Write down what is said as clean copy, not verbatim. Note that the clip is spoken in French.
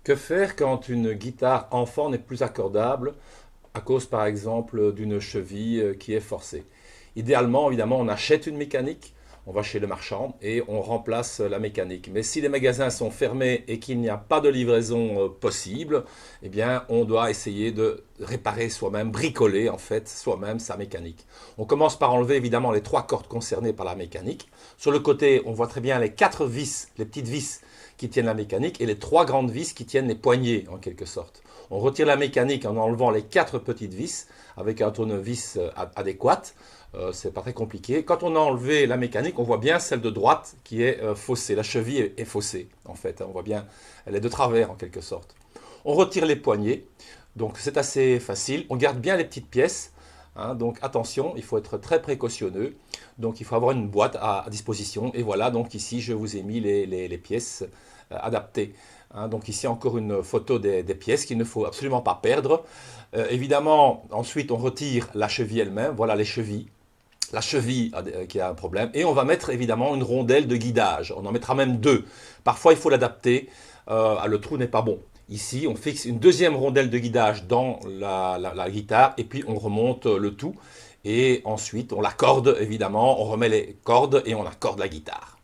Que faire quand une guitare enfant n'est plus accordable à cause par exemple d'une cheville qui est forcée? Idéalement, évidemment, on achète une mécanique, on va chez le marchand et on remplace la mécanique. Mais si les magasins sont fermés et qu'il n'y a pas de livraison possible, eh bien, on doit essayer de réparer soi-même, bricoler en fait soi-même sa mécanique. On commence par enlever évidemment les trois cordes concernées par la mécanique. Sur le côté, on voit très bien les quatre vis, les petites vis qui tiennent la mécanique et les trois grandes vis qui tiennent les poignées en quelque sorte. On retire la mécanique en enlevant les quatre petites vis avec un tournevis adéquat. C'est pas très compliqué. Quand on a enlevé la mécanique, on voit bien celle de droite qui est faussée. La cheville est faussée en fait. On voit bien, elle est de travers en quelque sorte. On retire les poignées. Donc c'est assez facile. On garde bien les petites pièces. Hein, donc attention, il faut être très précautionneux. Donc il faut avoir une boîte à disposition. Et voilà, donc ici je vous ai mis les pièces adaptées. Hein, donc ici encore une photo des pièces qu'il ne faut absolument pas perdre. Évidemment, ensuite on retire la cheville elle-même. Voilà les chevilles. La cheville qui a un problème. Et on va mettre évidemment une rondelle de guidage. On en mettra même deux. Parfois il faut l'adapter. Le trou n'est pas bon. Ici, on fixe une deuxième rondelle de guidage dans la guitare et puis on remonte le tout. Et ensuite, on l'accorde évidemment, on remet les cordes et on accorde la guitare.